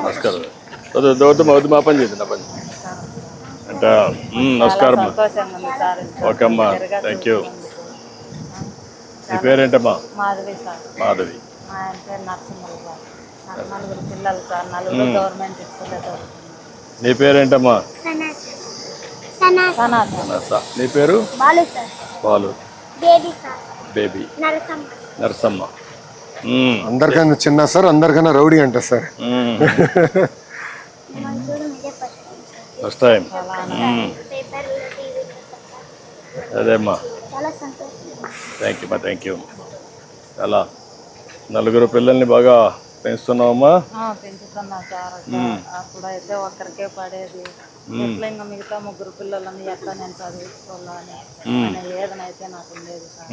నమస్కారం. వద్దు మా పని చేద్దాం, నా పని అంటే. నమస్కారం. ఓకే అమ్మా, థ్యాంక్ యూ. నీ పేరేంటమ్మా? మాధవి సార్. మాధవి. మా ఆయన పేరు నరసింహులు సార్. నాకు 4 పిల్లలు సార్. 4 గవర్నమెంట్ స్కూల్లో చదువుతున్నారు. నీ పేరేంటమ్మా? సనాత. నీ పేరు? Balu sir. Balu. Baby sir. Baby. Narasamma. Narasamma. అందరికన్నా చిన్న సార్, అందరికన్నా రౌడీ అంట సార్. First time. అదేమ్మా, థ్యాంక్ యూ అమ్మా, థ్యాంక్ యూ. చాలా 4 పిల్లల్ని బాగా పెంచుతున్నావమ్మా? పెంచుతున్నా సార్. అప్పుడైతే ఒక్కరికే పడేది. ఎట్లా ఇంకా మిగతా 3 పిల్లలని ఎట్లా నేను చదివించుకోవాలని ఏదనైతే నాకు ఉండేది సార్.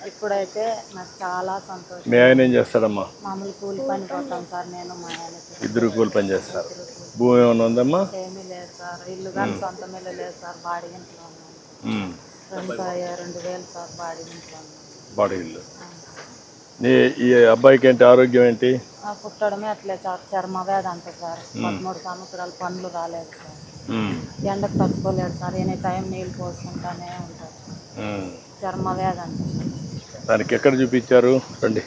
ఇప్పుడైతే నాకు చాలా సంతోషం. మీ ఆయన ఏం చేస్తాడమ్మా? మామూలు కూలి పని పోతాం సార్, నేను మా ఆయన. ఇద్దరు కూలి పని చేస్తారు. భూమి ఏమైనా ఉందమ్మా? ఏమీ లేదు సార్. ఇల్లు కానీ సొంత ఇల్లు లేదు సార్. బాడీ ఇంట్లో ఉన్నాను. 2,000 సార్ బాడీ ఇంట్లో ఉన్నాను. బాడీ ఇల్లు. ఈ అబ్బాయికి ఏంటి ఆరోగ్యం ఏంటి? పుట్టడమే అట్లే సార్. చర్మ వ్యాధి అంట సార్. 13 సంవత్సరాలు పనులు రాలేదు సార్. ఎండకు తట్టుకోలేడు సార్. ఎనీ టైం నీళ్ళు పోసుకుంటానే ఉంటారు. చర్మ వ్యాధి అంట. దానికి ఎక్కడ చూపించారు? రండి.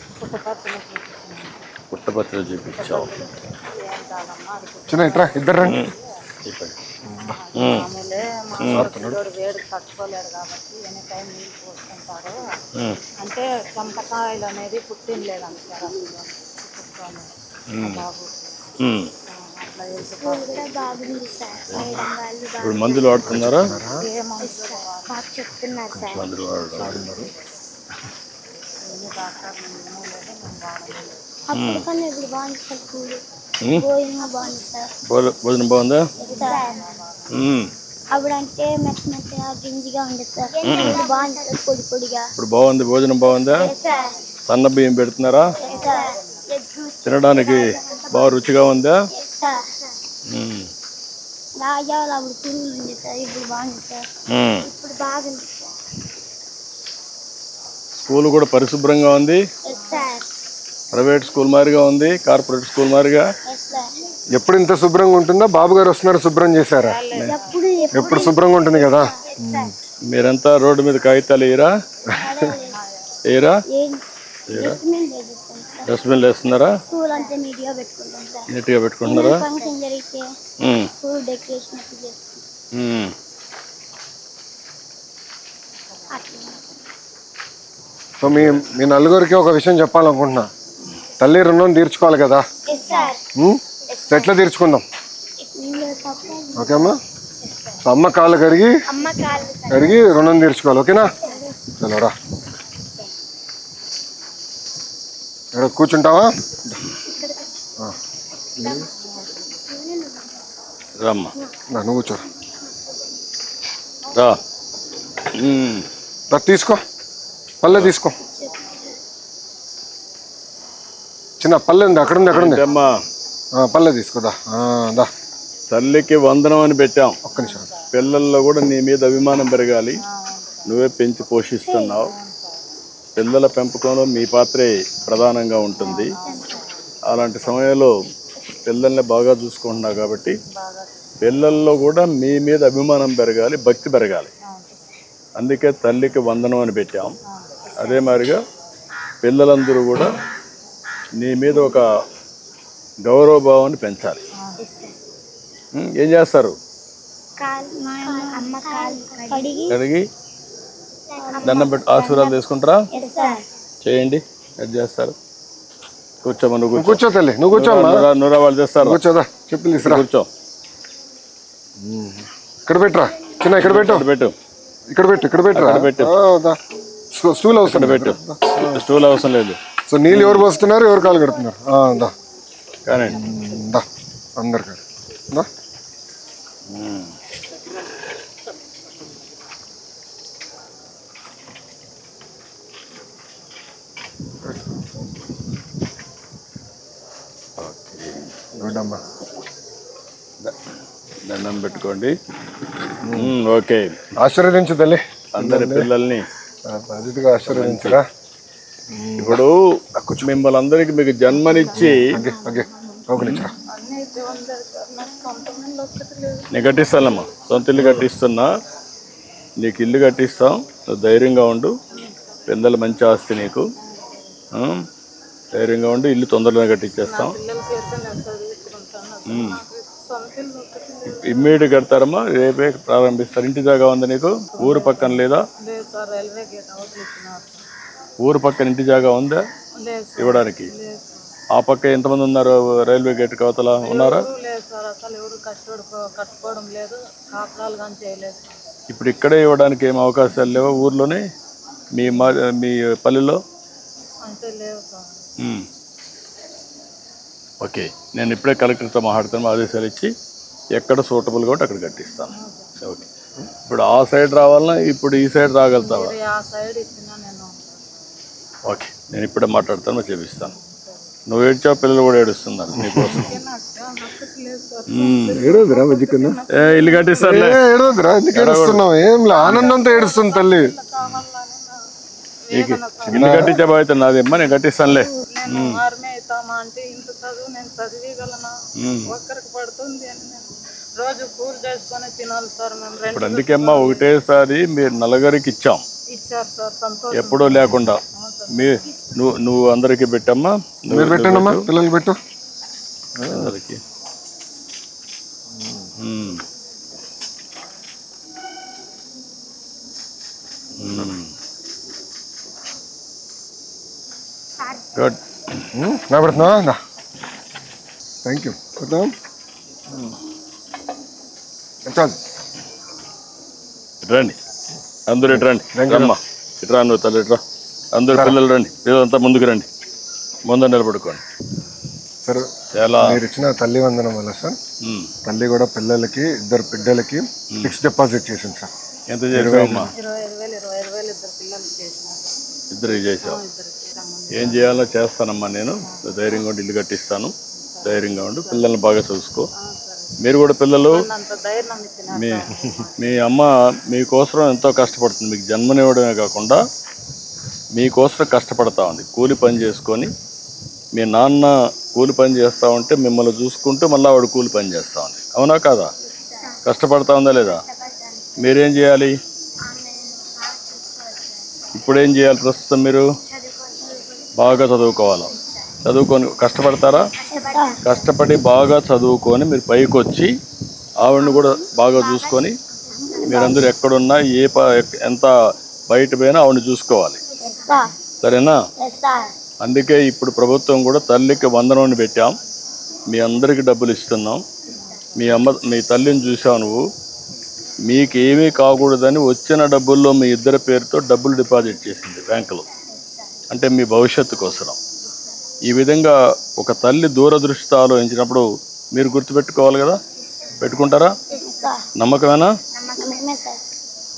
పుట్టపర్తిలో చూపించావు. ఏం కాదమ్మా, చిన్న ఇట్రా, ఇద్దరు రండి. మామూలే. మా వేడి తట్టుకోలేడు కాబట్టి ఎనీ టైం నీళ్ళు పోసుకుంటారు. అంటే చెంపకాయలు అనేది పుట్టినలేదంట సార్. బాబు అట్లా ఇప్పుడు మందులు వాడుతున్నారా? చెప్తున్నారు సార్. మందులు వాడుతున్నారు. అప్పటికన్నా ఇప్పుడు బాగుంది సార్. స్కూల్ బాగుంది సార్. భోజనం బాగుందా? అప్పుడంటే మెత్తగా గింజిగా ఉండేది సార్. ఇప్పుడు బాగుంది సార్, పొడి పొడిగా. ఇప్పుడు బాగుంది. భోజనం బాగుందా? సన్న బియ్యం పెడుతున్నారా? తినడానికి బాగా రుచిగా ఉందా? రాజాలు అప్పుడు పురుగులు ఉంది సార్. ఇప్పుడు బాగుంది సార్. ఇప్పుడు బాగుంది సార్. స్కూల్ కూడా పరిశుభ్రంగా ఉంది. ప్రైవేట్ స్కూల్ మాదిరిగా ఉంది, కార్పొరేట్ స్కూల్ మాదిరిగా. ఎప్పుడు ఇంత శుభ్రంగా ఉంటుందా? బాబు గారు వస్తున్నారు, శుభ్రం చేశారా? ఎప్పుడు శుభ్రంగా ఉంటుంది కదా. మీరంతా రోడ్డు మీద కాగితాలు వేయరా? డస్ట్బిన్లు వేస్తున్నారా? నీట్గా పెట్టుకుంటున్నారా? సో మీ నలుగురికి ఒక విషయం చెప్పాలనుకుంటున్నా. తల్లి రుణం తీర్చుకోవాలి కదా. ఎట్లా తీర్చుకుందాం? ఓకే అమ్మా. సో అమ్మ కాళ్ళు కడిగి రుణం తీర్చుకోవాలి. ఓకేనా? చలోరా. ఇక్కడ కూర్చుంటావా? రమ్మా, నువ్వు కూర్చో. తీసుకో, పల్లె తీసుకో. చిన్న పల్లె ఉంది, అక్కడ ఉంది. అమ్మా, పల్లె తీసుకోదా. తల్లికి వందనం అని పెట్టాం. ఒక్క నిమిషం. పిల్లల్లో కూడా నీ మీద అభిమానం పెరగాలి. నువ్వే పెంచి పోషిస్తున్నావు. పిల్లల పెంపకంలో మీ పాత్రే ప్రధానంగా ఉంటుంది. అలాంటి సమయంలో పిల్లల్ని బాగా చూసుకుంటున్నావు కాబట్టి పిల్లల్లో కూడా మీ మీద అభిమానం పెరగాలి, భక్తి పెరగాలి. అందుకే తల్లికి వందనం అని పెట్టాం. అదే మాదిరిగా పిల్లలందరూ కూడా నీ మీద ఒక గౌరవభావాన్ని పెంచాలి. ఏం చేస్తారు? కడిగి దండం పెట్టి ఆశీర్వాదాలు తీసుకుంటారా? చేయండి. ఎట్ చేస్తారు? కూర్చోమా. నువ్వు కూర్చో తల్లి, నువ్వు కూర్చోమ్మా. నూరా వాళ్ళు చేస్తారు. కూర్చోదా, చెప్పులు తీసుకురా. కూర్చో. ఇక్కడ పెట్టరా చిన్న. ఇక్కడ పెట్టు. ఇక్కడ పెట్టు. స్టూల్ అవసరం పెట్టు. స్టూల్ అవసరం లేదు. సో నీళ్ళు ఎవరు పోస్తున్నారు, ఎవరు కాలు కడుతున్నారు? కానీ అందరు దండం పెట్టుకోండి. ఓకే, ఆశీర్వదించు తల్లి, అందరి పిల్లల్ని బాధ్యతగా ఆశీర్వదించరా. ఇప్పుడు మిమ్మల్ని అందరికి మీకు జన్మనిచ్చి ఒకనిచ్చరా. అన్నీ అయితే ఉండాలి సార్, నాకు సొంతమైన ఒక్కటి లేదు. నేను కట్టిస్తానమ్మా, సొంత ఇల్లు కట్టిస్తున్నా, నీకు ఇల్లు కట్టిస్తాం, నువ్వు ధైర్యంగా ఉండు. పిల్లలు మంచి ఆస్తి నీకు, ధైర్యంగా ఉండి ఇల్లు తొందరగా కట్టించేస్తాం. పిల్లలకి అయితే నేను చదివించుకుంటాను, నాకు సొంత ఇల్లు ఒక్కటి లేదు. ఇమ్మీడియట్ కడతారమ్మా, రేపే ప్రారంభిస్తారు. ఇంటి జాగా ఉందా నీకు? ఊరు పక్కన లేదా? లేదు సార్, రైల్వే గేట్ అవతల ఇచ్చినారు సార్. ఊరు పక్కన ఇంటి జాగా ఉందా లేదు సార్, ఇవ్వడానికి? లేదు సార్. ఆ పక్క ఎంతమంది ఉన్నారు? రైల్వే గేట్ అవతల ఉన్నారా? ఎవరు లేదు సార్, అసలు ఎవరు కట్టుకోవడం లేదు, కాపురాలు కానీ చేయలేదు సార్. ఇప్పుడు ఇక్కడే ఇవ్వడానికి ఏం అవకాశాలు లేవా ఊర్లోనే, మీ పల్లెలో? అంటే లేవు సార్. ఓకే, నేను ఇప్పుడే కలెక్టర్తో మాట్లాడుతాను, ఆదేశాలు ఇచ్చి ఎక్కడ సూటబుల్గా ఉంటే అక్కడ కట్టిస్తాను. ఓకే, ఇప్పుడు ఆ సైడ్ రావాలన్నా ఇప్పుడు ఈ సైడ్ రాగలుగుతావా? మీరు ఆ సైడ్ ఇచ్చినా నేను. ఓకే, నేను ఇప్పుడే మాట్లాడతాను, మరి చేపిస్తాను. నువ్వు ఏడ్చావు, పిల్లలు కూడా ఏడుస్తున్నారు నీకోసం. ఏడోదిరా మధ్యకున్నా, ఇల్లు కట్టిస్తానులే. ఏడోదిరా, ఎందుకు ఏడుస్తున్నావు? ఏం లే, ఆనందంతో ఏడుస్తుంది తల్లి. ఇల్లు కట్టించే బాధ్యత నాదేమ్మా, నేను కట్టిస్తానులే. నేను ఆర్మీ అవుతామా అంటే ఇంత చదువు నేను చదివగలనా? ఒక్కరికి పడుతుంది అని నేను రోజు కూలి చేసుకొని తినాలి సార్. మేము రెండు ఇప్పుడు అందుకేమ్మా ఒకటేసారి మీరు నలుగురికి ఇచ్చాం, ఇచ్చారు సార్, సంతోషం. ఎప్పుడూ లేకుండా. నువ్వు అందరికి పెట్టమ్మా, మీరు పెట్టండమ్మా, పిల్లలు పెట్టు అందరికి. గుడ్, నా పెడుతున్నావా? Thank you. పెడతాం చాలు. రండి అందరూ, ఇటు రండి. అమ్మా ఇటు రా, నువ్వు తల్లి ఇటు రా. అందరు పిల్లలు రండి, పిల్లలంతా ముందుకు రండి, ముందు నిలబడుకోండి. సార్, చాలా మీరు ఇచ్చిన తల్లి వందనం వల్ల సార్, తల్లి కూడా పిల్లలకి, ఇద్దరు బిడ్డలకి ఫిక్స్డ్ డిపాజిట్ చేసింది సార్. ఎంత చేసావమ్మా? 25,000 ఇద్దరు పిల్లలు చేసినారు. ఇద్దరు చేసావు. ఇద్దరు చేసాము. ఏం చేయాలో చేస్తానమ్మా, నేను ధైర్యంగా ఉండి ఇల్లు కట్టిస్తాను. ధైర్యంగా ఉండు, పిల్లల్ని బాగా చూసుకో. మీరు కూడా పిల్లలు, అంత ధైర్యం ఇచ్చినారు. మీ అమ్మ మీకోసం ఎంతో కష్టపడుతుంది, మీకు జన్మనివ్వడమే కాకుండా మీకోసం కష్టపడతా ఉంది. కూలి పని చేసుకొని, మీ నాన్న కూలి పని చేస్తూ ఉంటే మిమ్మల్ని చూసుకుంటూ మళ్ళీ ఆవిడ కూలి పని చేస్తూ ఉంది. అవునా కాదా? కష్టపడతా ఉందా లేదా? మీరేం చేయాలి? ఇప్పుడేం చేయాలి? ప్రస్తుతం మీరు బాగా చదువుకోవాలి. చదువుకొని కష్టపడతారా? కష్టపడి బాగా చదువుకొని మీరు పైకి వచ్చి ఆవిడని కూడా బాగా చూసుకొని, మీరందరూ ఎక్కడున్నా ఎంత బయట పోయినా ఆవిడని చూసుకోవాలి. సరేనా? అందుకే ఇప్పుడు ప్రభుత్వం కూడా తల్లికి వందనాన్ని పెట్టాం, మీ అందరికి డబ్బులు ఇస్తున్నాం. మీ తల్లిని చూసావు నువ్వు, మీకు ఏమీ కాకూడదని వచ్చిన డబ్బుల్లో మీ ఇద్దరి పేరుతో డబ్బులు డిపాజిట్ చేసింది బ్యాంకులో, అంటే మీ భవిష్యత్తు కోసం. ఈ విధంగా ఒక తల్లి దూరదృష్టితో ఆలోచించినప్పుడు మీరు గుర్తుపెట్టుకోవాలి కదా. పెట్టుకుంటారా? నమ్మకమేనా?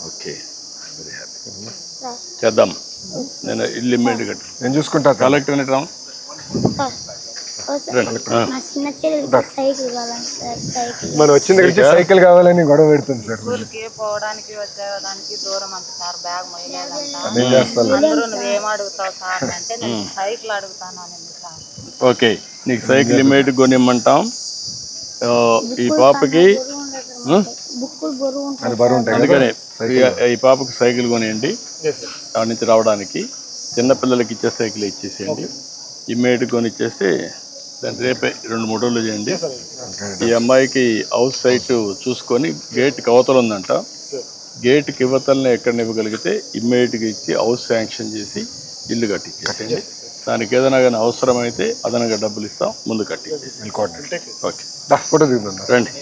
Okay, very happy. చేద్దాం. నేను ఇల్లు ఇమ్మీడియట్ కట్టు, నేను చూసుకుంటా. కలెక్టర్ రండి. మనం వచ్చిన దగ్గర సైకిల్ కావాలని గొడవ పెడుతుంది సార్. స్కూల్కి పోవడానికి వచ్చేదానికి దూరం అంత సార్, బ్యాగ్ మొయ్యలేదంట. అందరూ నువ్వేం అడుగుతావు సార్ అంటే నేను సైకిల్ అడుగుతానండి సార్. ఓకే, నీకు సైకిల్ ఇమ్మీడియట్ కొనిమ్మంటాం. ఈ పాపకి అందుకనే ఈ పాపకి సైకిల్ కొనియండి, అక్కడి నుంచి రావడానికి. చిన్నపిల్లలకి ఇచ్చే సైకిల్ ఇచ్చేసేయండి, ఇమ్మీడియట్ కొని ఇచ్చేస్తే దాన్ని రేపే 2-3 రోజులు చేయండి. ఈ అమ్మాయికి హౌస్ సైట్ చూసుకొని గేట్కి అవతల ఉందంట, గేట్కి ఇవతలనే ఎక్కడ ఇవ్వగలిగితే ఇమ్మీడియట్గా ఇచ్చి హౌస్ శాంక్షన్ చేసి ఇల్లు కట్టించేసేయండి. దానికి ఏదైనా కానీ అవసరమైతే అదనంగా డబ్బులు ఇస్తాం, ముందు కట్టించేసి. Okay, photo దిగుతుందా? రండి.